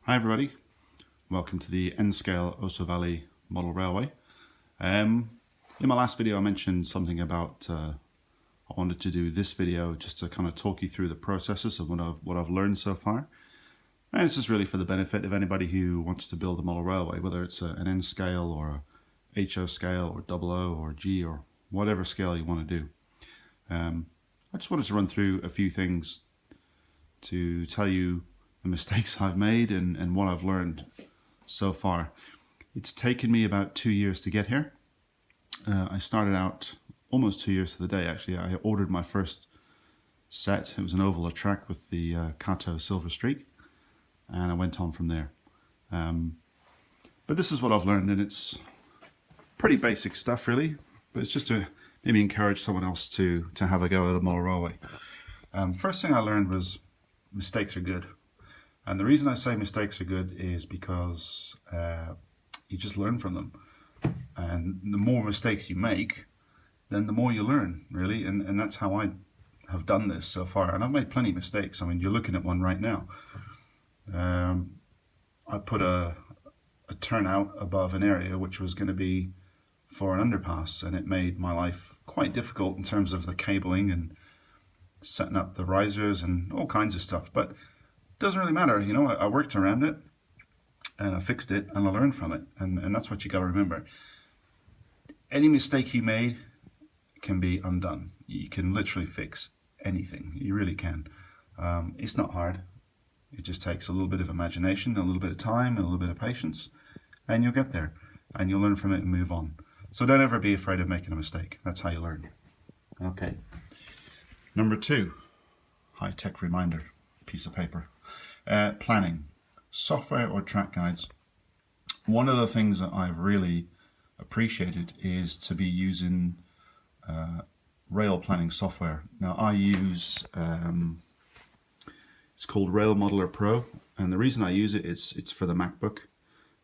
Hi everybody, welcome to the N-Scale Oso Valley Model Railway. In my last video I mentioned something about I wanted to do this video just to kind of talk you through the processes of what I've learned so far. And it's just really for the benefit of anybody who wants to build a model railway, whether it's an N-scale or a HO scale or double O or G or whatever scale you want to do. I just wanted to run through a few things to tell you the mistakes I've made and what I've learned so far. It's taken me about 2 years to get here. I started out almost 2 years to the day actually. I ordered my first set. It was an oval track with the Kato Silver Streak, and I went on from there. But this is what I've learned, and it's pretty basic stuff really, but it's just to maybe encourage someone else to have a go at a model railway. First thing I learned was mistakes are good. And the reason I say mistakes are good is because you just learn from them. And the more mistakes you make, then the more you learn, really. And that's how I have done this so far. And I've made plenty of mistakes. I mean, you're looking at one right now. I put a turnout above an area which was going to be for an underpass, and it made my life quite difficult in terms of the cabling and setting up the risers and all kinds of stuff. But doesn't really matter, you know. I worked around it and I fixed it and I learned from it, and that's what you got to remember. Any mistake you made can be undone. You can literally fix anything, you really can. It's not hard. It just takes a little bit of imagination, a little bit of time, and a little bit of patience, and you'll get there and you'll learn from it and move on. So don't ever be afraid of making a mistake. That's how you learn. Okay. Number 2, high-tech reminder, piece of paper. Planning, software or track guides. One of the things that I've really appreciated is to be using rail planning software. Now I use, it's called Rail Modeler Pro, and the reason I use it, it's for the MacBook,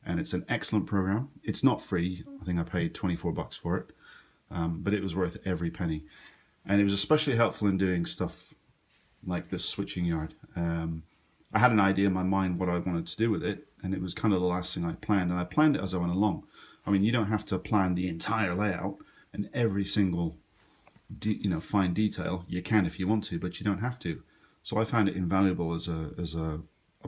and it's an excellent program. It's not free. I think I paid 24 bucks for it, but it was worth every penny. And it was especially helpful in doing stuff like this switching yard. I had an idea in my mind what I wanted to do with it, and it was kind of the last thing I planned, and I planned it as I went along. I mean, you don't have to plan the entire layout and every single fine detail. You can if you want to, but you don't have to. So I found it invaluable as a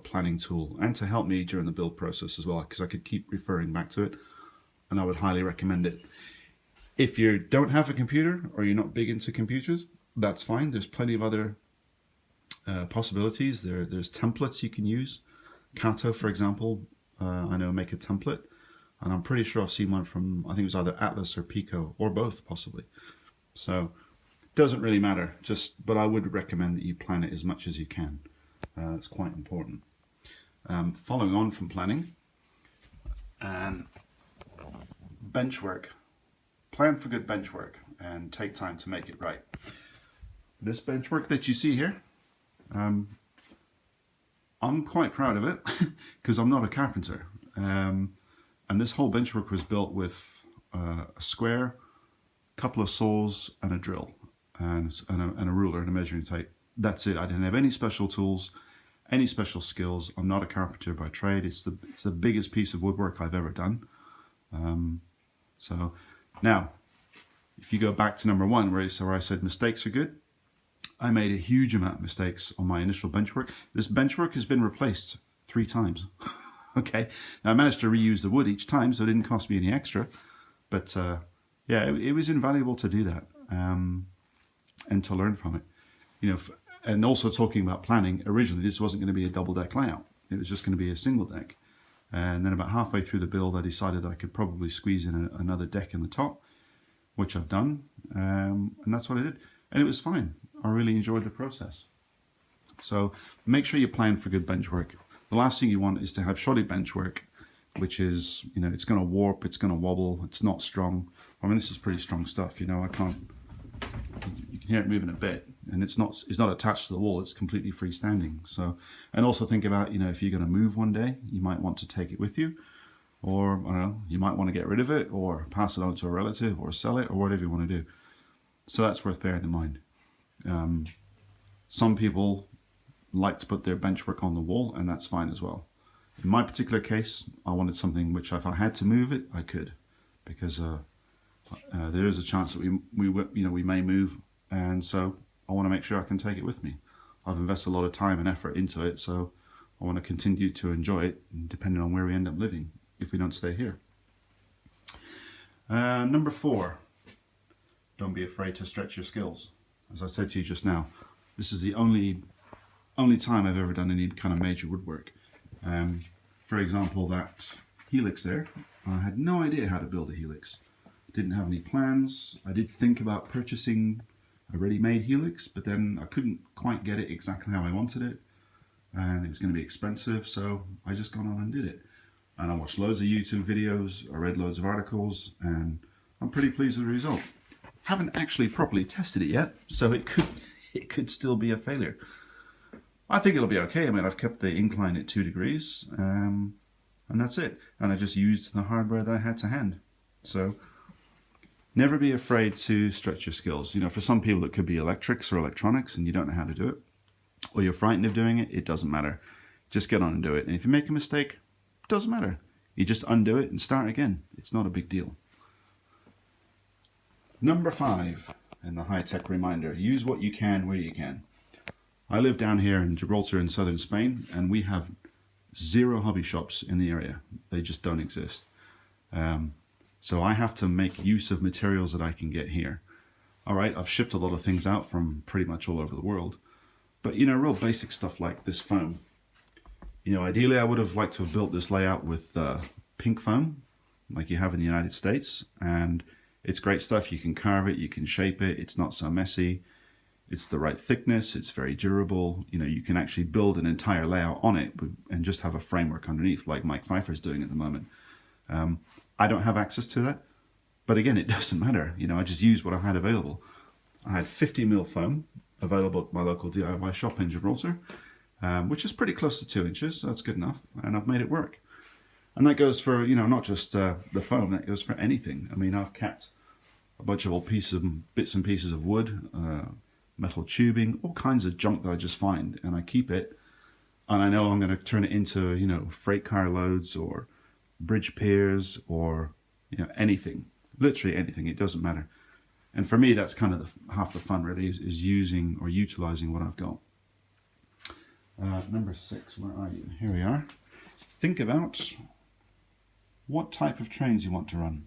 planning tool, and to help me during the build process as well, because I could keep referring back to it, and I would highly recommend it. If you don't have a computer or you're not big into computers, that's fine. There's plenty of other possibilities. There's templates you can use. Kato, for example, I know make a template, and I'm pretty sure I've seen one from, I think it was either Atlas or Pico, or both possibly. So it doesn't really matter, but I would recommend that you plan it as much as you can. It's quite important. Following on from planning, and bench work. Plan for good bench work and take time to make it right. This bench work that you see here, I'm quite proud of it because I'm not a carpenter, and this whole benchwork was built with a square, a couple of saws, and a drill, and a ruler and a measuring tape. That's it. I didn't have any special tools, any special skills. I'm not a carpenter by trade. It's the biggest piece of woodwork I've ever done. So now, if you go back to number 1, where I said mistakes are good, I made a huge amount of mistakes on my initial benchwork. This benchwork has been replaced 3 times. Okay, now I managed to reuse the wood each time, so it didn't cost me any extra. But yeah, it was invaluable to do that, and to learn from it. You know, and also talking about planning, originally this wasn't going to be a double deck layout. It was just going to be a single deck. And then about halfway through the build, I decided I could probably squeeze in another deck in the top, which I've done, and that's what I did. And it was fine. I really enjoyed the process. So make sure you plan for good bench work. The last thing you want is to have shoddy bench work, which is, you know, it's going to warp, it's going to wobble, it's not strong. I mean, this is pretty strong stuff, you know. You can hear it moving a bit, and it's not attached to the wall, it's completely freestanding. So, and also think about, you know, if you're going to move one day, you might want to take it with you, or I don't know, you might want to get rid of it or pass it on to a relative or sell it or whatever you want to do. So that's worth bearing in mind. Some people like to put their bench work on the wall, and that's fine as well. In my particular case, I wanted something which if I had to move it, I could, because there is a chance that we may move, and so I want to make sure I can take it with me. I've invested a lot of time and effort into it, so I want to continue to enjoy it, depending on where we end up living, if we don't stay here. Number 4, don't be afraid to stretch your skills. As I said to you just now, this is the only time I've ever done any kind of major woodwork. For example, that helix there, I had no idea how to build a helix. Didn't have any plans. I did think about purchasing a ready-made helix, but then I couldn't quite get it exactly how I wanted it, and it was going to be expensive, so I just got on and did it. And I watched loads of YouTube videos, I read loads of articles, and I'm pretty pleased with the result. Haven't actually properly tested it yet, so it could still be a failure. I think it'll be okay. I mean, I've kept the incline at 2 degrees, and that's it. And I just used the hardware that I had to hand. So never be afraid to stretch your skills. You know, for some people it could be electrics or electronics and you don't know how to do it, or you're frightened of doing it. It doesn't matter. Just get on and do it. And if you make a mistake, it doesn't matter. You just undo it and start again. It's not a big deal. Number 5, and the high-tech reminder, use what you can where you can. I live down here in Gibraltar in southern Spain, and we have 0 hobby shops in the area. They just don't exist. So I have to make use of materials that I can get here. All right, I've shipped a lot of things out from pretty much all over the world, but you know, real basic stuff like this foam. You know, ideally I would have liked to have built this layout with pink foam, like you have in the United States, and it's great stuff. You can carve it, you can shape it, it's not so messy. It's the right thickness, it's very durable. You know, you can actually build an entire layout on it and just have a framework underneath, like Mike Pfeiffer is doing at the moment. I don't have access to that, but again, it doesn't matter. You know, I just used what I had available. I had 50mm foam available at my local DIY shop in Gibraltar, which is pretty close to 2 inches, so that's good enough, and I've made it work. And that goes for, you know, not just the foam, that goes for anything. I mean, I've kept a bunch of old bits and pieces of wood, metal tubing, all kinds of junk that I just find, and I keep it, and I know I'm going to turn it into, you know, freight car loads or bridge piers or, you know, anything, literally anything. It doesn't matter. And for me, that's kind of half the fun really, is using or utilizing what I've got. Number 6, where are you? Here we are. Think about what type of trains you want to run.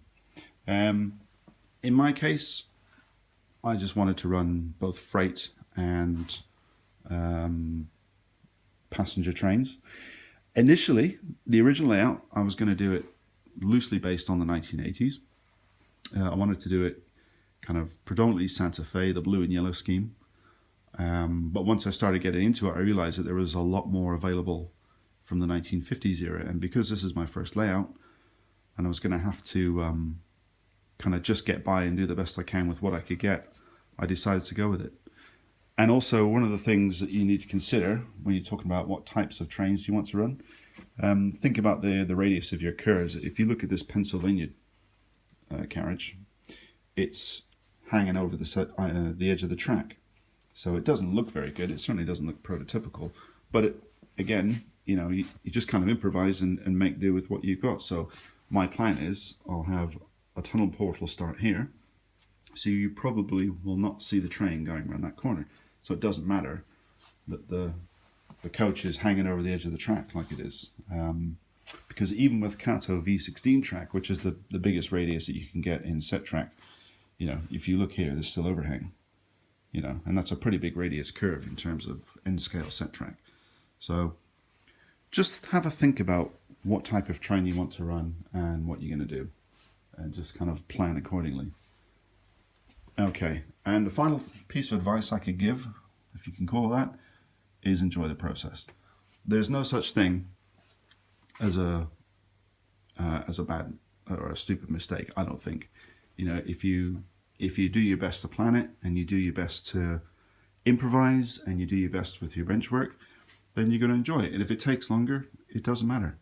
In my case, I just wanted to run both freight and passenger trains. Initially, the original layout, I was going to do it loosely based on the 1980s. I wanted to do it kind of predominantly Santa Fe, the blue and yellow scheme. But once I started getting into it, I realized that there was a lot more available from the 1950s era. And because this is my first layout, and I was going to have to kind of just get by and do the best I can with what I could get, I decided to go with it. And also, one of the things that you need to consider when you're talking about what types of trains you want to run, think about the radius of your curves. If you look at this Pennsylvania carriage, it's hanging over the edge of the track. So it doesn't look very good. It certainly doesn't look prototypical. But again, you know, you just kind of improvise and make do with what you've got. So my plan is I'll have a tunnel portal start here. So you probably will not see the train going around that corner. So it doesn't matter that the coach is hanging over the edge of the track like it is. Because even with Kato V16 track, which is the biggest radius that you can get in set track, you know, if you look here, there's still overhang. You know, and that's a pretty big radius curve in terms of end scale set track. So just have a think about what type of train you want to run and what you're going to do, and just kind of plan accordingly. Okay, and the final piece of advice I could give, if you can call it that, is enjoy the process. There's no such thing as a bad or a stupid mistake, I don't think. You know, if you do your best to plan it, and you do your best to improvise, and you do your best with your bench work, then you're going to enjoy it. And if it takes longer, it doesn't matter.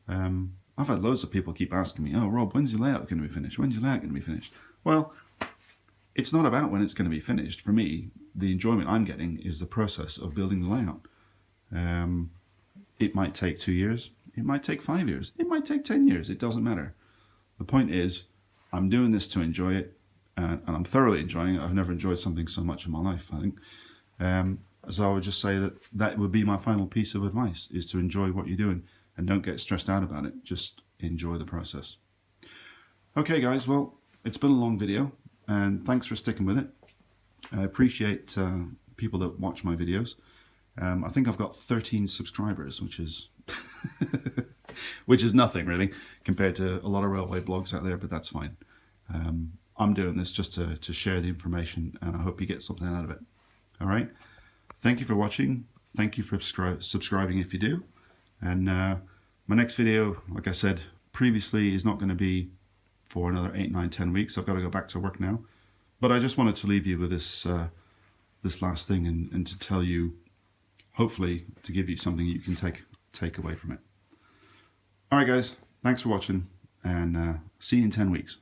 I've had loads of people keep asking me, "Oh, Rob, when's your layout going to be finished? When's your layout going to be finished?" Well, it's not about when it's going to be finished. For me, the enjoyment I'm getting is the process of building the layout. It might take 2 years. It might take 5 years. It might take 10 years. It doesn't matter. The point is, I'm doing this to enjoy it, and I'm thoroughly enjoying it. I've never enjoyed something so much in my life, I think. So I would just say that would be my final piece of advice, is to enjoy what you're doing and don't get stressed out about it. Just enjoy the process. Okay, guys, well, it's been a long video, and thanks for sticking with it. I appreciate people that watch my videos. I think I've got 13 subscribers, which is which is nothing really compared to a lot of railway blogs out there, but that's fine. I'm doing this just to share the information, and I hope you get something out of it. All right. Thank you for watching. Thank you for subscribing if you do. And my next video, like I said previously, is not going to be for another 8, 9, 10 weeks. I've got to go back to work now. But I just wanted to leave you with this this last thing, and to tell you, hopefully, to give you something you can take away from it. All right, guys. Thanks for watching, and see you in 10 weeks.